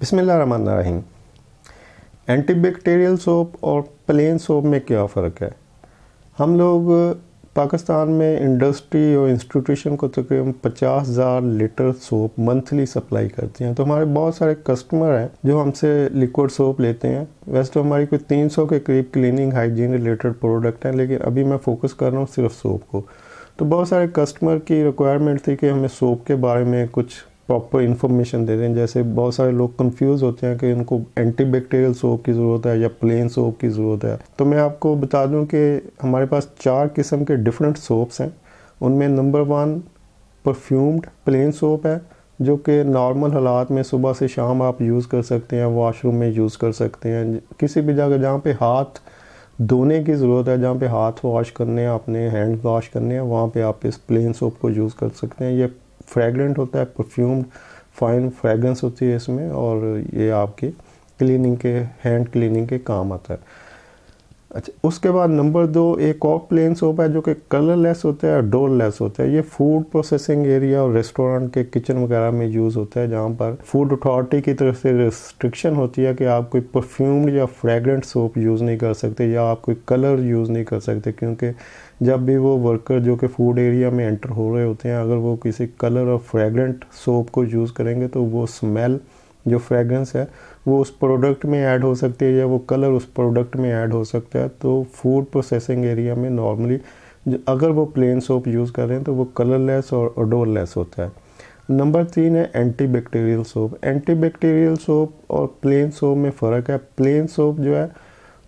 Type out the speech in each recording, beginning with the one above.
बिस्मिल्लाहिर्रहमानिर्रहीम। Antibacterial soap और plane soap में क्या फ़र्क है? हम लोग पाकिस्तान में इंडस्ट्री और इंस्टीट्यूशन को तकरीबन 50,000 लीटर सोप मंथली सप्लाई करते हैं। तो हमारे बहुत सारे कस्टमर हैं जो हमसे लिक्विड सोप लेते हैं। वैसे तो हमारी कोई 300 के करीब क्लीनिंग हाइजीन रिलेटेड प्रोडक्ट हैं, लेकिन अभी मैं फ़ोकस कर रहा हूँ सिर्फ सोप को। तो बहुत सारे कस्टमर की रिक्वायरमेंट थी कि हमें सोप के बारे में कुछ प्रॉपर इन्फॉर्मेशन दे दें। जैसे बहुत सारे लोग कंफ्यूज होते हैं कि उनको एंटीबैक्टीरियल सोप की ज़रूरत है या प्लेन सोप की ज़रूरत है। तो मैं आपको बता दूं कि हमारे पास 4 किस्म के डिफरेंट सोप्स हैं। उनमें नंबर 1 परफ्यूम्ड प्लेन सोप है, जो कि नॉर्मल हालात में सुबह से शाम आप यूज़ कर सकते हैं, वॉशरूम में यूज़ कर सकते हैं, किसी भी जगह जहाँ पे हाथ धोने की ज़रूरत है, जहाँ पे हाथ वॉश करने हैं, अपने हैंड वॉश करने हैं, वहाँ पे आप इस प्लेन सोप को यूज़ कर सकते हैं। ये फ्रेगरेंट होता है, परफ्यूम्ड फाइन फ्रेगरेंस होती है इसमें, और ये आपकी क्लीनिंग के हैंड क्लीनिंग के काम आता है। अच्छा, उसके बाद नंबर 2 एक और प्लेन सोप है जो कि कलरलेस होता है और डोरलेस होता है। ये फूड प्रोसेसिंग एरिया और रेस्टोरेंट के किचन वगैरह में यूज़ होता है, जहाँ पर फूड अथॉरिटी की तरफ से रिस्ट्रिक्शन होती है कि आप कोई परफ्यूम्ड या फ्रेगरेंट सोप यूज़ नहीं कर सकते या आप कोई कलर यूज़ नहीं कर सकते, क्योंकि जब भी वो वर्कर जो कि फूड एरिया में एंटर हो रहे होते हैं, अगर वो किसी कलर और फ्रेगरेंट सोप को यूज़ करेंगे तो वो स्मेल जो फ्रेगरेंस है वो उस प्रोडक्ट में ऐड हो सकती है या वो कलर उस प्रोडक्ट में ऐड हो सकता है। तो फूड प्रोसेसिंग एरिया में नॉर्मली अगर वो प्लेन सोप यूज़ कर रहे हैं तो वो कलरलेस और ओडोरलेस होता है। नंबर 3 है एंटीबैक्टीरियल सोप। एंटीबैक्टीरियल सोप और प्लेन सोप में फ़र्क है। प्लेन सोप जो है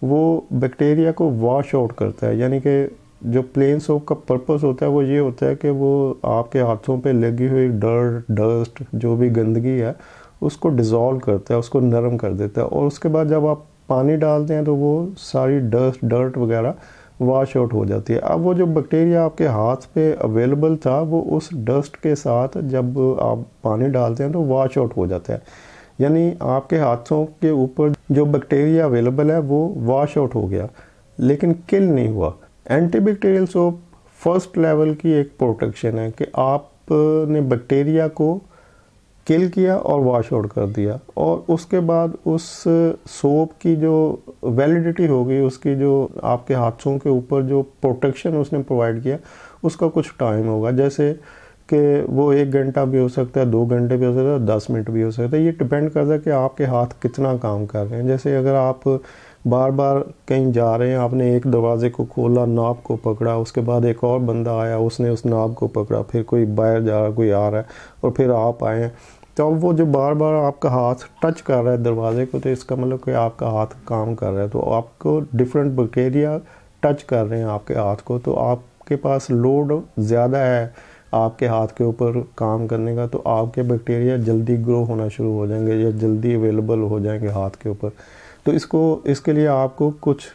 वो बैक्टीरिया को वॉश आउट करता है, यानी कि जो प्लेन सोप का पर्पस होता है वो ये होता है कि वो आपके हाथों पे लगी हुई डस्ट जो भी गंदगी है उसको डिज़ोल्व करता है, उसको नरम कर देता है, और उसके बाद जब आप पानी डालते हैं तो वो सारी डर्ट वगैरह वॉश आउट हो जाती है। अब वो जो बैक्टीरिया आपके हाथ पे अवेलेबल था वो उस डस्ट के साथ जब आप पानी डालते हैं तो वॉश आउट हो जाता है, यानी आपके हाथों के ऊपर जो बैक्टीरिया अवेलेबल है वो वॉश आउट हो गया, लेकिन किल नहीं हुआ। एंटीबैक्टीरियल सोप फर्स्ट लेवल की एक प्रोटेक्शन है कि आपने बैक्टीरिया को किल किया और वॉश आउट कर दिया, और उसके बाद उस सोप की जो वैलिडिटी होगी, उसकी जो आपके हाथों के ऊपर जो प्रोटेक्शन उसने प्रोवाइड किया उसका कुछ टाइम होगा, जैसे कि वो 1 घंटा भी हो सकता है, 2 घंटे भी हो सकता है, 10 मिनट भी हो सकता है। ये डिपेंड करता है कि आपके हाथ कितना काम कर रहे हैं। जैसे अगर आप बार बार कहीं जा रहे हैं, आपने एक दरवाजे को खोला, नॉब को पकड़ा, उसके बाद एक और बंदा आया, उसने उस नॉब को पकड़ा, फिर कोई बाहर जा रहा, कोई आ रहा है, और फिर आप आए, तो अब वो जो बार बार आपका हाथ टच कर रहा है दरवाजे को, तो इसका मतलब कि आपका हाथ काम कर रहा है, तो आपको डिफरेंट बैक्टीरिया टच कर रहे हैं आपके हाथ को, तो आपके पास लोड ज़्यादा है आपके हाथ के ऊपर काम करने का, तो आपके बैक्टीरिया जल्दी ग्रो होना शुरू हो जाएंगे या जल्दी अवेलेबल हो जाएंगे हाथ के ऊपर। तो इसके लिए आपको कुछ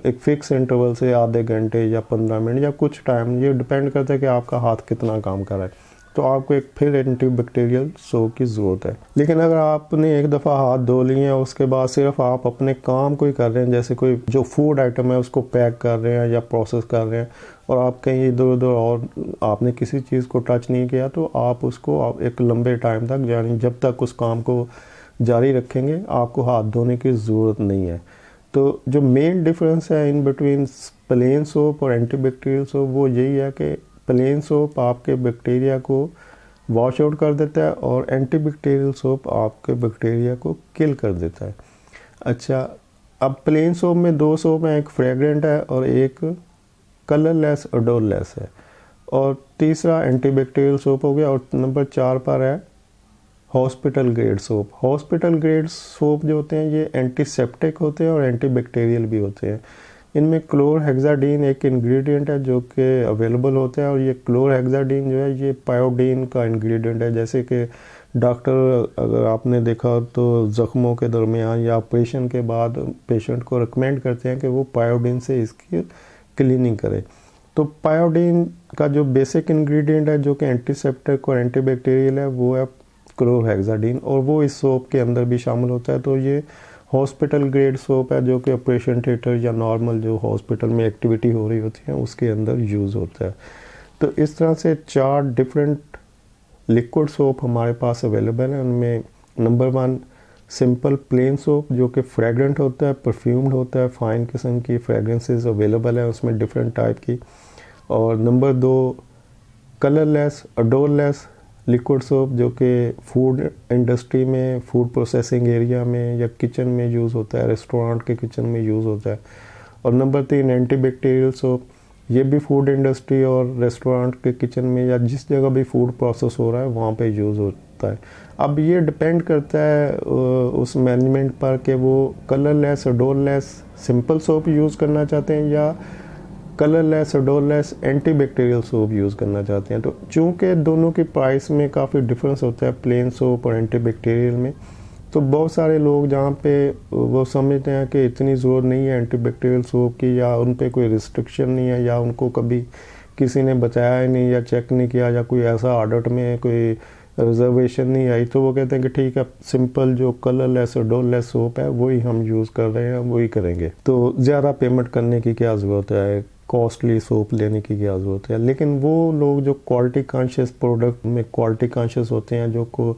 एक फ़िक्स इंटरवल से आधे घंटे या 15 मिनट या कुछ टाइम, ये डिपेंड करता है कि आपका हाथ कितना काम कर रहा है, तो आपको एक फिर एंटीबैक्टीरियल सोप की ज़रूरत है। लेकिन अगर आपने एक दफ़ा हाथ धो लिए हैं, उसके बाद सिर्फ आप अपने काम कोई कर रहे हैं, जैसे कोई जो फूड आइटम है उसको पैक कर रहे हैं या प्रोसेस कर रहे हैं, और आप कहीं इधर उधर और आपने किसी चीज़ को टच नहीं किया, तो आप उसको एक लंबे टाइम तक, यानी जब तक उस काम को जारी रखेंगे, आपको हाथ धोने की ज़रूरत नहीं है। तो जो मेन डिफरेंस है इन बिटवीन प्लेन सोप और एंटीबैक्टीरियल सोप वो यही है कि प्लेन सोप आपके बैक्टीरिया को वॉश आउट कर देता है और एंटीबैक्टीरियल सोप आपके बैक्टीरिया को किल कर देता है। अच्छा, अब प्लेन सोप में 2 सोप हैं, एक फ्रेगरेंट है और एक कलरलेस ओडोरलेस है, और तीसरा एंटीबैक्टीरियल सोप हो गया, और नंबर 4 पर है hospital grade soap. Hospital grade soap जो होते हैं ये एंटीसेप्टिक होते हैं और एंटीबैक्टीरियल भी होते हैं। इनमें क्लोरहेक्साडीन एक इंग्रेडिएंट है जो कि अवेलेबल होता है, और ये क्लोरहेक्साडीन जो है ये पायोडीन का इंग्रेडिएंट है। जैसे कि डॉक्टर, अगर आपने देखा तो ज़ख्मों के दरमियान या ऑपरेशन के बाद पेशेंट को रिकमेंड करते हैं कि वो पायोडीन से इसकी क्लीनिंग करे। तो पायोडीन का जो बेसिक इंग्रेडिएंट है जो कि एंटीसेप्टिक और एंटीबैक्टीरियल है वो है क्लोरहेक्साडीन, और वो इस सोप के अंदर भी शामिल होता है। तो ये हॉस्पिटल ग्रेड सोप है जो कि ऑपरेशन थिएटर या नॉर्मल जो हॉस्पिटल में एक्टिविटी हो रही होती है उसके अंदर यूज़ होता है। तो इस तरह से 4 डिफरेंट लिक्विड सोप हमारे पास अवेलेबल है। उनमें नंबर 1 सिंपल प्लेन सोप जो कि फ्रेगरेंट होता है, परफ्यूम्ड होता है, फ़ाइन किस्म की फ्रेगरेंसेस अवेलेबल है उसमें डिफरेंट टाइप की। और नंबर 2 कलरलेस अडोरलेस लिक्विड सोप जो कि फूड इंडस्ट्री में, फूड प्रोसेसिंग एरिया में या किचन में यूज़ होता है, रेस्टोरेंट के किचन में यूज़ होता है। और नंबर 3 एंटीबैक्टीरियल सोप, ये भी फूड इंडस्ट्री और रेस्टोरेंट के किचन में या जिस जगह भी फूड प्रोसेस हो रहा है वहाँ पे यूज़ होता है। अब ये डिपेंड करता है उस मैनेजमेंट पर कि वो कलरलेस अडोरलेस सिंपल सोप यूज़ करना चाहते हैं या कलरलेस अडोरलेस एंटीबैक्टीरियल सोप यूज़ करना चाहते हैं। तो चूँकि दोनों की प्राइस में काफ़ी डिफरेंस होता है प्लेन सोप और एंटीबैक्टीरियल में, तो बहुत सारे लोग जहाँ पे वो समझते हैं कि इतनी ज़रूरत नहीं है एंटीबैक्टीरियल सोप की, या उन पे कोई रिस्ट्रिक्शन नहीं है, या उनको कभी किसी ने बताया ही नहीं या चेक नहीं किया, या कोई ऐसा ऑडिट में कोई रिजर्वेशन नहीं आई, तो वो कहते हैं कि ठीक है सिंपल जो कलरलेस अडोरलेस सोप है वही हम यूज़ कर रहे हैं, वही करेंगे। तो ज़्यादा पेमेंट करने की क्या ज़रूरत है, कॉस्टली सोप लेने की क्या ज़रूरत है। लेकिन वो लोग जो क्वालिटी कॉन्शियस प्रोडक्ट में क्वालिटी कॉन्शियस होते हैं, जो को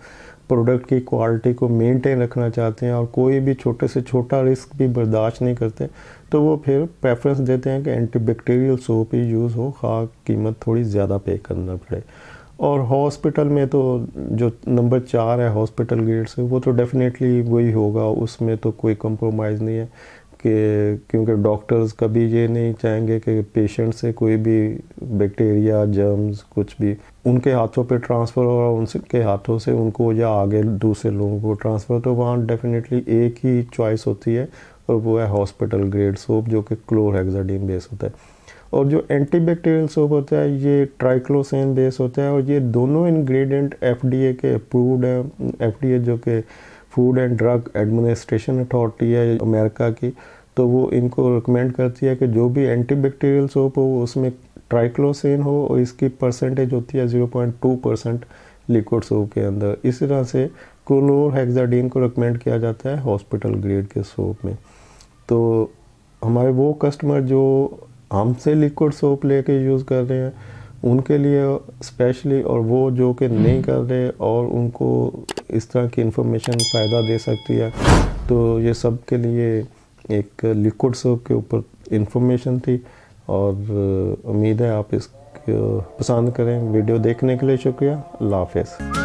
प्रोडक्ट की क्वालिटी को मेंटेन रखना चाहते हैं और कोई भी छोटे से छोटा रिस्क भी बर्दाश्त नहीं करते, तो वो फिर प्रेफरेंस देते हैं कि एंटीबैक्टीरियल सोप ही यूज़ हो, खा कीमत थोड़ी ज़्यादा पे करना पड़े। और हॉस्पिटल में तो जो नंबर 4 है हॉस्पिटल ग्रेड से, वो तो डेफिनेटली वही होगा, उसमें तो कोई कंप्रोमाइज़ नहीं है कि क्योंकि डॉक्टर्स कभी ये नहीं चाहेंगे कि पेशेंट से कोई भी बैक्टीरिया जर्म्स कुछ भी उनके हाथों पे ट्रांसफ़र हो और उनके हाथों से उनको या आगे दूसरे लोगों को ट्रांसफ़र, तो वहाँ डेफिनेटली एक ही चॉइस होती है और वो है हॉस्पिटल ग्रेड सोप जो कि क्लोरहेक्साडीन बेस होता है। और जो एंटीबैक्टीरियल सोप होता है ये ट्राइक्लोसेन बेस होता है, और ये दोनों इंग्रेडिएंट एफडीए के अप्रूव्ड है। एफडीए जो कि food and drug administration authority है अमेरिका की, तो वो इनको रिकमेंड करती है कि जो भी एंटीबैक्टीरियल सोप हो उसमें ट्राइक्लोसेन हो और इसकी परसेंटेज होती है 0.2% लिक्विड सोप के अंदर। इसी तरह से क्लोरहेक्साडीन को रिकमेंड किया जाता है हॉस्पिटल ग्रेड के सोप में। तो हमारे वो कस्टमर जो हमसे लिक्विड सोप लेके यूज़ कर रहे हैं उनके लिए स्पेशली, और वो जो कि नहीं कर रहे और उनको इस तरह की इन्फॉर्मेशन फ़ायदा दे सकती है, तो ये सब के लिए एक लिक्विड सोप के ऊपर इन्फॉर्मेशन थी। और उम्मीद है आप इसको पसंद करें। वीडियो देखने के लिए शुक्रिया। अल्लाह हाफ़िज़।